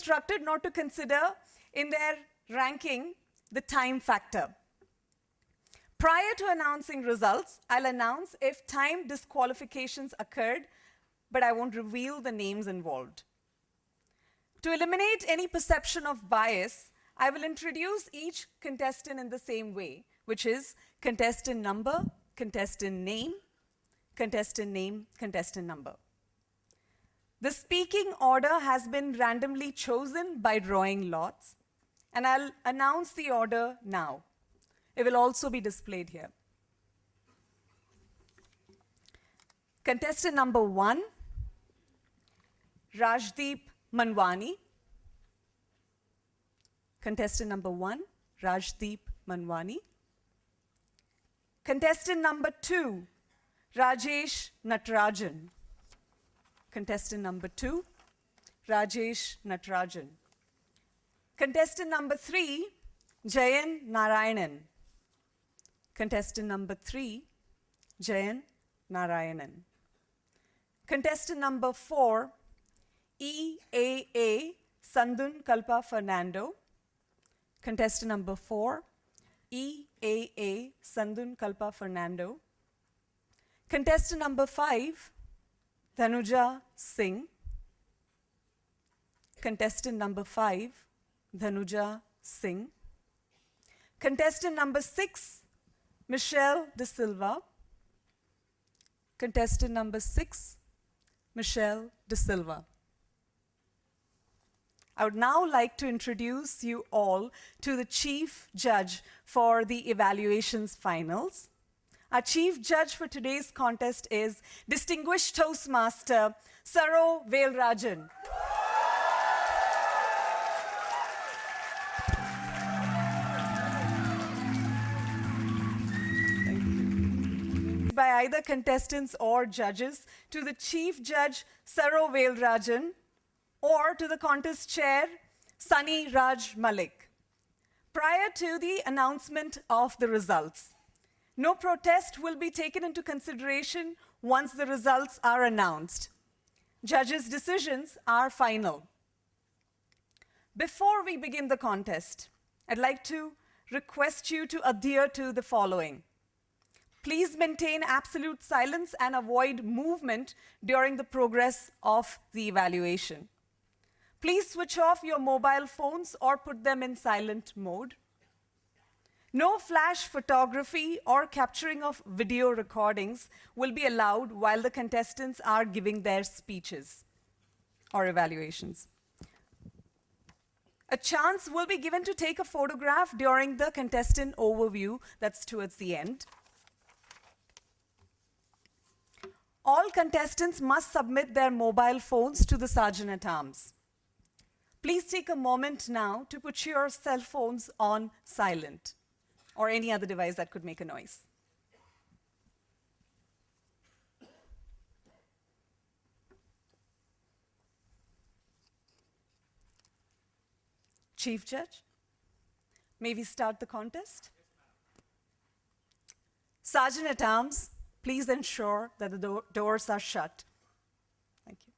instructed not to consider in their ranking the time factor. Prior to announcing results, I'll announce if time disqualifications occurred, but I won't reveal the names involved. To eliminate any perception of bias, I will introduce each contestant in the same way, which is contestant number, contestant name, contestant name, contestant number. The speaking order has been randomly chosen by drawing lots, and I'll announce the order now. It will also be displayed here. Contestant number 1, Rajdeep Manwani. Contestant number 1, Rajdeep Manwani. Contestant number 2, Rajesh Natarajan. Contestant number 2, Rajesh Natarajan. Contestant number 3, Jayan Narayanan. Contestant number 3, Jayan Narayanan. Contestant number 4, EAA Sandun Kalpa Fernando. Contestant number 4, EAA Sandun Kalpa Fernando. Contestant number 5, Dhanuja Singh. Contestant number 5, Dhanuja Singh. Contestant number 6, Michelle De Silva. Contestant number 6, Michelle De Silva. I would now like to introduce you all to the chief judge for the evaluations finals. Our chief judge for today's contest is distinguished Toastmaster Saro Velrajan. By either contestants or judges to the chief judge Saro Velrajan or to the contest chair Sunny Raj Malik. Prior to the announcement of the results, no protest will be taken into consideration once the results are announced. Judges' decisions are final. Before we begin the contest, I'd like to request you to adhere to the following. Please maintain absolute silence and avoid movement during the progress of the evaluation. Please switch off your mobile phones or put them in silent mode. No flash photography or capturing of video recordings will be allowed while the contestants are giving their speeches or evaluations. A chance will be given to take a photograph during the contestant overview that's towards the end. All contestants must submit their mobile phones to the Sergeant-at-Arms. Please take a moment now to put your cell phones on silent or any other device that could make a noise. Chief Judge, may we start the contest? Sergeant-at-Arms, please ensure that the doors are shut. Thank you.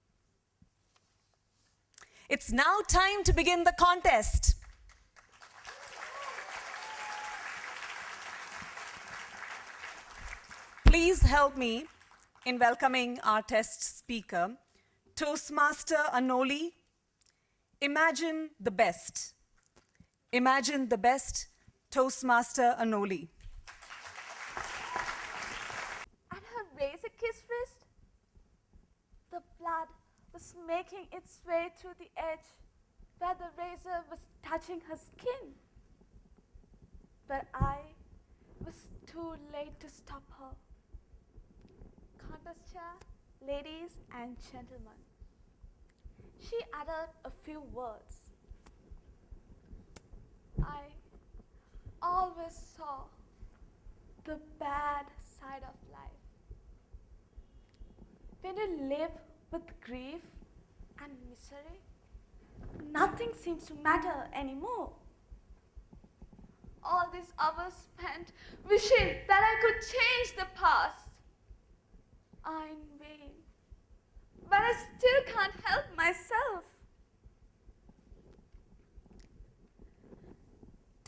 It's now time to begin the contest. Please help me in welcoming our test speaker, Toastmaster Anoli. Imagine the best. Imagine the best, Toastmaster Anoli. At her razor-kissed wrist, the blood was making its way to the edge where the razor was touching her skin. But I was too late to stop her. Contest chair, ladies and gentlemen, she uttered a few words. I always saw the bad side of life. When you live with grief and misery, nothing seems to matter anymore. All these hours spent wishing that I could change the past are in vain, but I still can't help myself.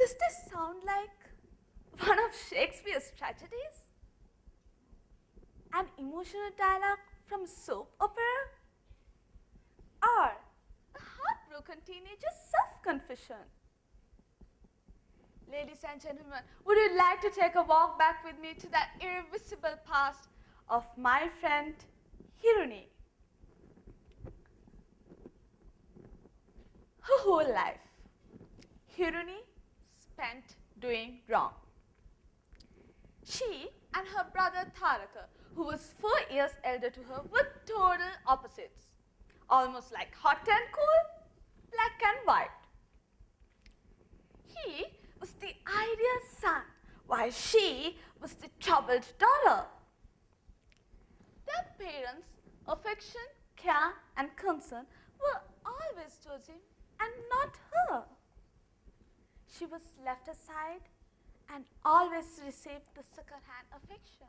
Does this sound like one of Shakespeare's tragedies? An emotional dialogue from a soap opera? Or a heartbroken teenager's self-confession? Ladies and gentlemen, would you like to take a walk back with me to that irreversible past of my friend Hiruni? Her whole life, Hiruni spent doing wrong. She and her brother Tharaka, who was 4 years elder to her, were total opposites. Almost like hot and cool, black and white. He was the ideal son, while she was the troubled daughter. Their parents' affection, care, and concern were always towards him and not her. She was left aside and always received the second-hand affection.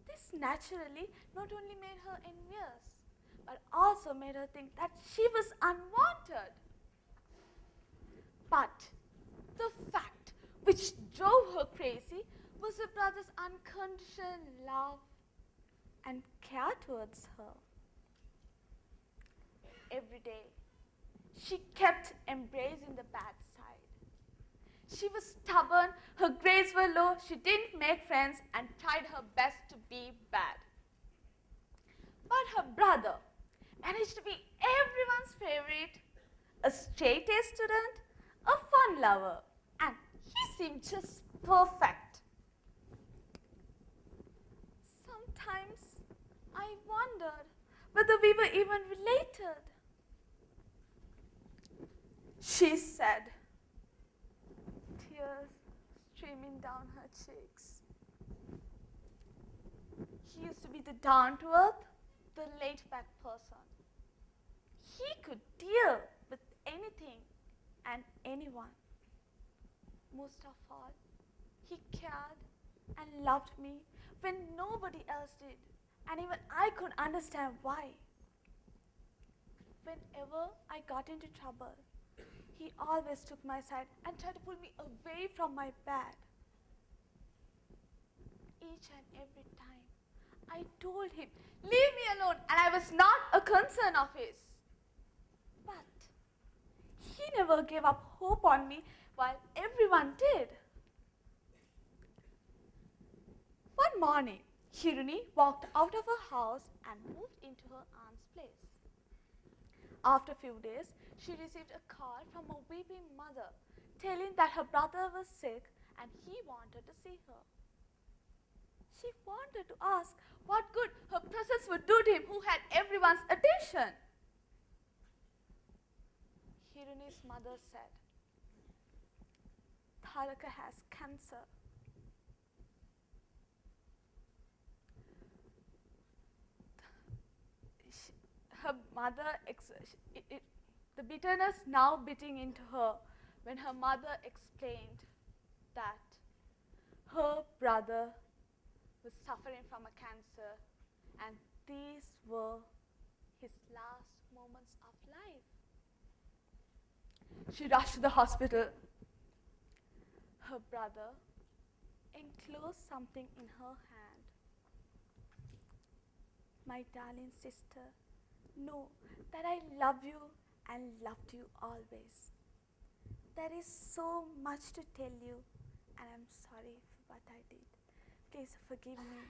This naturally not only made her envious, but also made her think that she was unwanted. But the fact which drove her crazy was her brother's unconditional love and care towards her. Every day, she kept embracing the bad side. She was stubborn, her grades were low, she didn't make friends and tried her best to be bad. But her brother managed to be everyone's favorite, a straight-A student, a fun lover, and he seemed just perfect. Sometimes I wondered whether we were even related. She said, tears streaming down her cheeks. He used to be the down-to-earth, the laid-back person. He could deal with anything and anyone. Most of all, he cared and loved me when nobody else did, and even I couldn't understand why. Whenever I got into trouble, he always took my side and tried to pull me away from my bed. Each and every time, I told him, leave me alone, and I was not a concern of his. But he never gave up hope on me while everyone did. One morning, Hiruni walked out of her house and moved into her aunt's place. After a few days, she received a call from a weeping mother telling that her brother was sick and he wanted to see her. She wanted to ask what good her presence would do to him who had everyone's attention. Hiruni's mother said, Tharaka has cancer. Her mother, the bitterness now beating into her when her mother explained that her brother was suffering from a cancer and these were his last moments of life. She rushed to the hospital. Her brother enclosed something in her hand. My darling sister, know that I love you and loved you always. There is so much to tell you and I'm sorry for what I did. Please forgive me.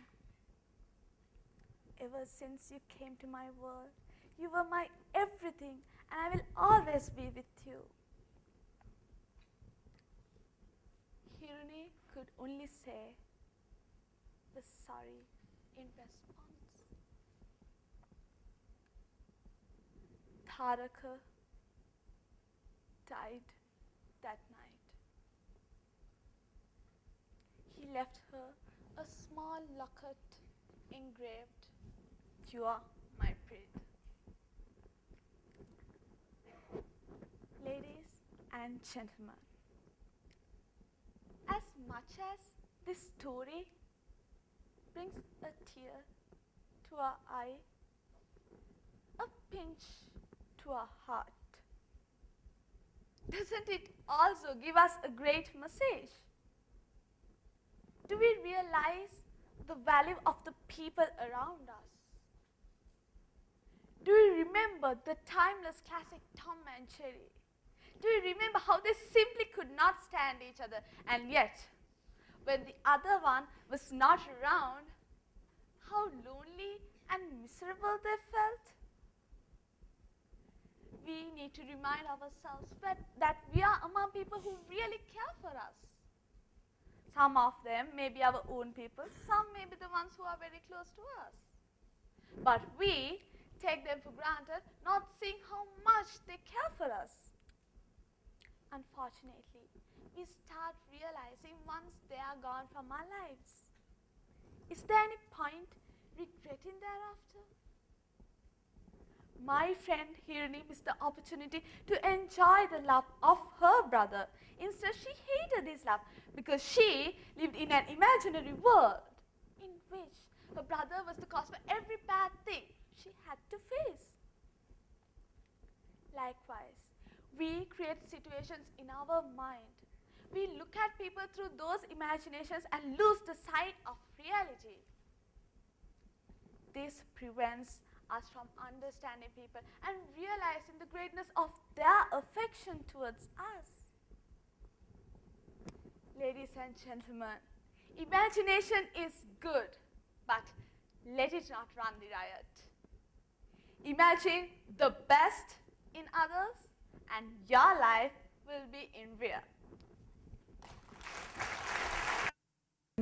Ever since you came to my world, you were my everything and I will always be with you. Hiruni could only say the sorry in response. Tharaka died that night. He left her a small locket engraved, "You are my Preet." Ladies and gentlemen, as much as this story brings a tear to our eye, a pinch to our heart, doesn't it also give us a great message? Do we realize the value of the people around us? Do we remember the timeless classic Tom and Jerry? Do you remember how they simply could not stand each other, and yet, when the other one was not around, how lonely and miserable they felt? We need to remind ourselves that we are among people who really care for us. Some of them may be our own people, some may be the ones who are very close to us. But we take them for granted, not seeing how much they care for us. Unfortunately, we start realizing once they are gone from our lives. Is there any point regretting thereafter? My friend Hirani missed the opportunity to enjoy the love of her brother. Instead, she hated his love because she lived in an imaginary world in which her brother was the cause for every bad thing she had to face. Likewise, we create situations in our mind. We look at people through those imaginations and lose the sight of reality. This prevents us from understanding people and realizing the greatness of their affection towards us. Ladies and gentlemen, imagination is good, but let it not run the riot. Imagine the best in others, and your life will be in rear.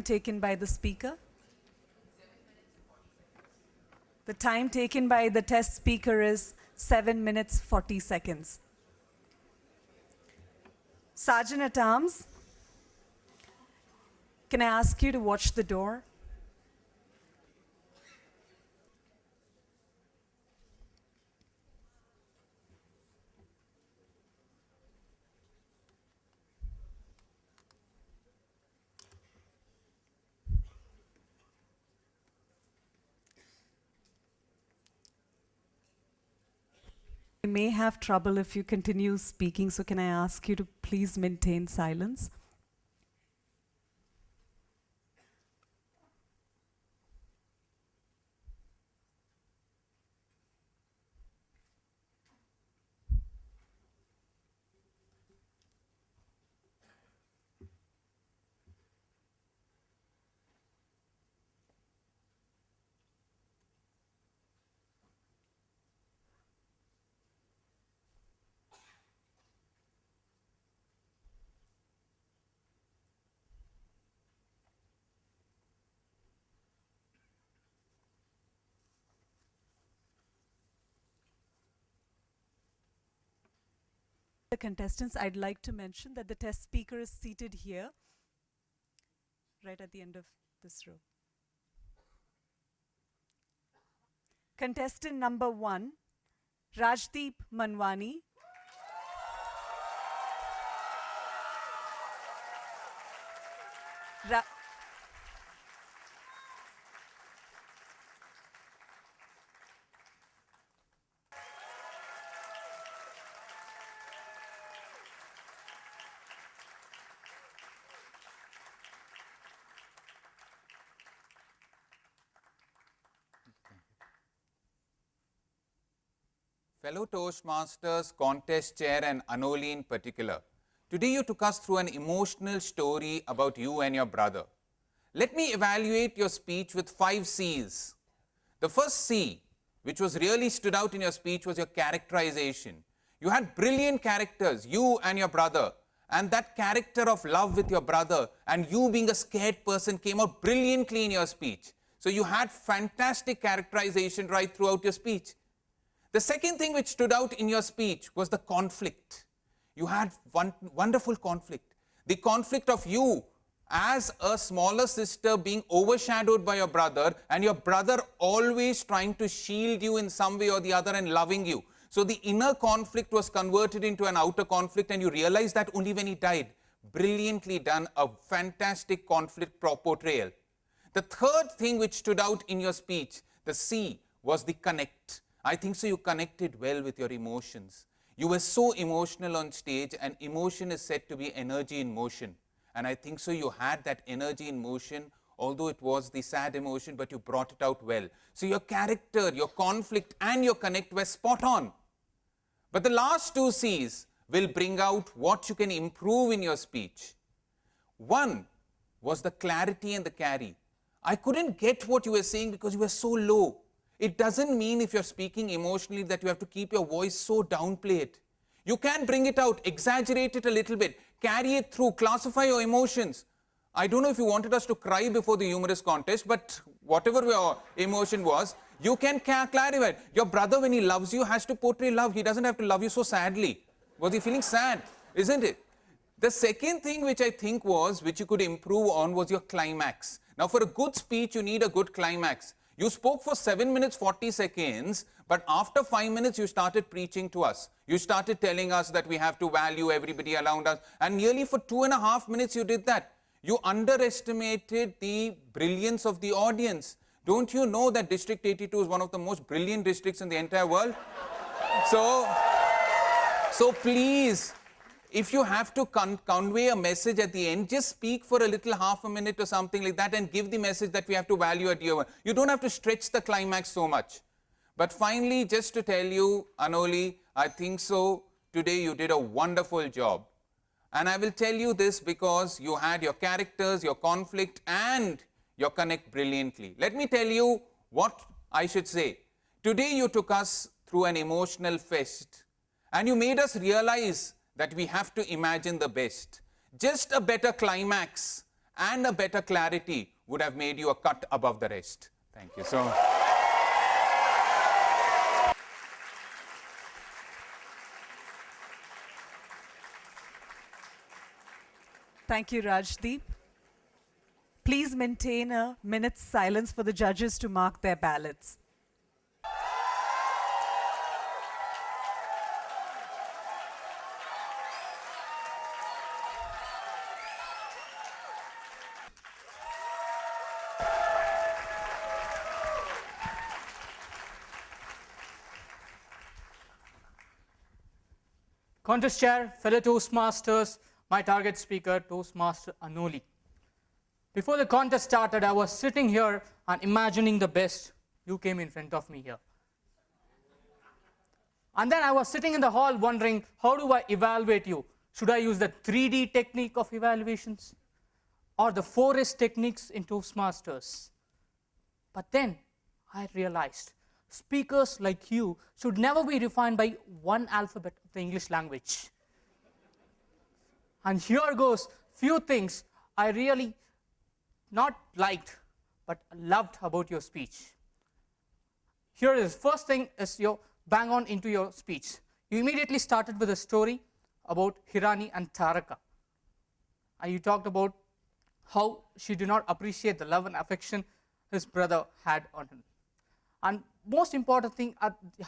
Taken by the speaker. The time taken by the test speaker is 7 minutes 40 seconds. Sergeant at Arms, can I ask you to watch the door? You may have trouble if you continue speaking, so can I ask you to please maintain silence? The contestants, I'd like to mention that the test speaker is seated here, right at the end of this row. Contestant number 1, Rajdeep Manwani. Fellow Toastmasters, contest chair and Anoli in particular, today you took us through an emotional story about you and your brother. Let me evaluate your speech with 5 C's. The first C, which was really stood out in your speech, was your characterization. You had brilliant characters, you and your brother, and that character of love with your brother and you being a scared person came out brilliantly in your speech. So you had fantastic characterization right throughout your speech. The second thing which stood out in your speech was the conflict. You had wonderful conflict. The conflict of you as a smaller sister being overshadowed by your brother and your brother always trying to shield you in some way or the other and loving you. So the inner conflict was converted into an outer conflict and you realized that only when he died. Brilliantly done, a fantastic conflict portrayal. The third thing which stood out in your speech, the C, was the connect. I think so you connected well with your emotions. You were so emotional on stage, and emotion is said to be energy in motion. And I think so you had that energy in motion, although it was the sad emotion, but you brought it out well. So your character, your conflict, and your connect were spot on. But the last two C's will bring out what you can improve in your speech. One was the clarity and the carry. I couldn't get what you were saying because you were so low. It doesn't mean if you're speaking emotionally that you have to keep your voice so downplay it. You can bring it out, exaggerate it a little bit, carry it through, classify your emotions. I don't know if you wanted us to cry before the humorous contest, but whatever your emotion was, you can clarify it. Your brother, when he loves you, has to portray love. He doesn't have to love you so sadly. Was he feeling sad? Isn't it? The second thing which I think was, which you could improve on, was your climax. Now, for a good speech, you need a good climax. You spoke for 7 minutes, 40 seconds, but after 5 minutes, you started preaching to us. You started telling us that we have to value everybody around us. And nearly for 2.5 minutes, you did that. You underestimated the brilliance of the audience. Don't you know that District 82 is one of the most brilliant districts in the entire world? So please, if you have to convey a message at the end, just speak for a little half a minute or something like that and give the message that we have to value at your. You don't have to stretch the climax so much. But finally, just to tell you, Anoli, I think so, today you did a wonderful job. And I will tell you this because you had your characters, your conflict, and your connect brilliantly. Let me tell you what I should say. Today you took us through an emotional fest, and you made us realize that we have to imagine the best. Just a better climax and a better clarity would have made you a cut above the rest. Thank you so much. Thank you, Rajdeep. Please maintain a minute's silence for the judges to mark their ballots. Contest chair, fellow Toastmasters, my target speaker, Toastmaster Anoli. Before the contest started, I was sitting here and imagining the best. You came in front of me here. And then I was sitting in the hall wondering, how do I evaluate you? Should I use the 3D technique of evaluations or the 4S techniques in Toastmasters? But then I realized speakers like you should never be refined by one alphabet of the English language. And here goes few things I really not liked but loved about your speech. Here is first thing is your bang on into your speech. You immediately started with a story about Hirani and Taraka. And you talked about how she did not appreciate the love and affection his brother had on him. And most important thing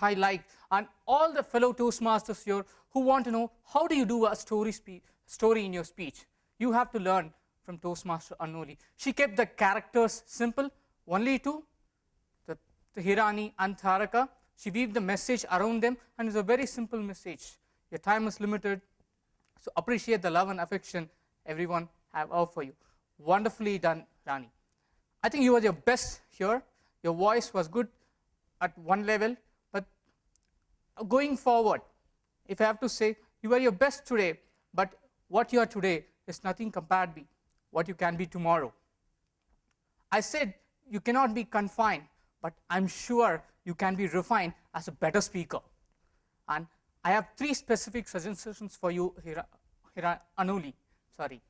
I liked, and all the fellow Toastmasters here who want to know how do you do a story in your speech, you have to learn from Toastmaster Anoli. She kept the characters simple, only two, the Hirani and Taraka. She weaved the message around them, and it's a very simple message. Your time is limited, so appreciate the love and affection everyone have out for you. Wonderfully done, Rani. I think you were your best here. Your voice was good at one level, but going forward, if I have to say, you were your best today, but what you are today is nothing compared to what you can be tomorrow. I said you cannot be confined, but I'm sure you can be refined as a better speaker. And I have 3 specific suggestions for you, Anoli. Sorry.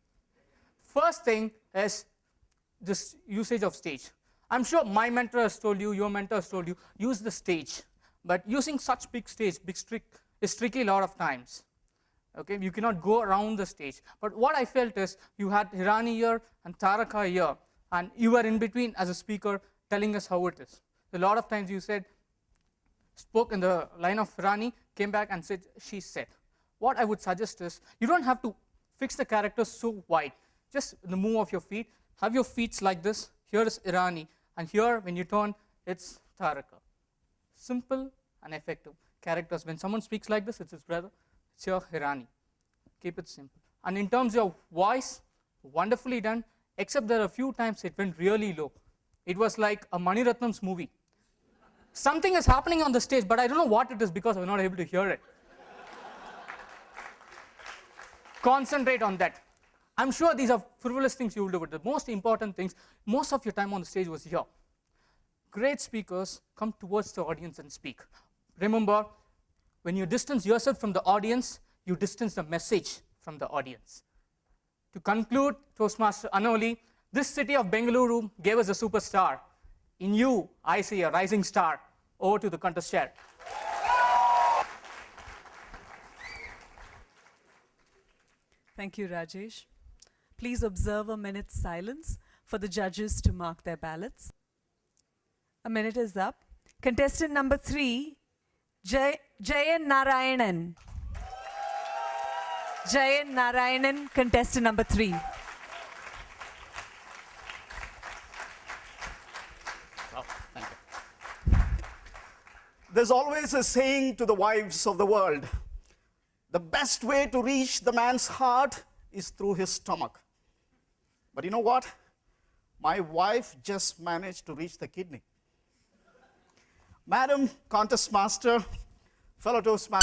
First thing is this usage of stage. I'm sure my mentor has told you, your mentor has told you, use the stage. But using such big stage, is tricky a lot of times. Okay, you cannot go around the stage. But what I felt is you had Hirani here and Taraka here, and you were in between as a speaker telling us how it is. A lot of times you spoke in the line of Hirani, came back and said, she said. What I would suggest is, you don't have to fix the characters so wide. Just the move of your feet. Have your feet like this. Here is Hirani, and here when you turn, it's Taraka. Simple and effective. characters. When someone speaks like this, it's his brother. It's your Hirani. Keep it simple. And in terms of voice, wonderfully done, except there are a few times it went really low. It was like a Mani Ratnam's movie. Something is happening on the stage, but I don't know what it is because I'm not able to hear it. Concentrate on that. I'm sure these are frivolous things you will do, but the most important things, most of your time on the stage was here. Great speakers come towards the audience and speak. Remember, when you distance yourself from the audience, you distance the message from the audience. To conclude, Toastmaster Anoli, this city of Bengaluru gave us a superstar. In you, I see a rising star. Over to the contest chair. Thank you, Rajesh. Please observe a minute's silence for the judges to mark their ballots. A minute is up. Contestant number 3, Jayan Narayanan. Jayan Narayanan, contestant number 3. Thank you. There's always a saying to the wives of the world, the best way to reach the man's heart is through his stomach. But you know what? My wife just managed to reach the kidney. Madam Contest Master, fellow Toastmaster,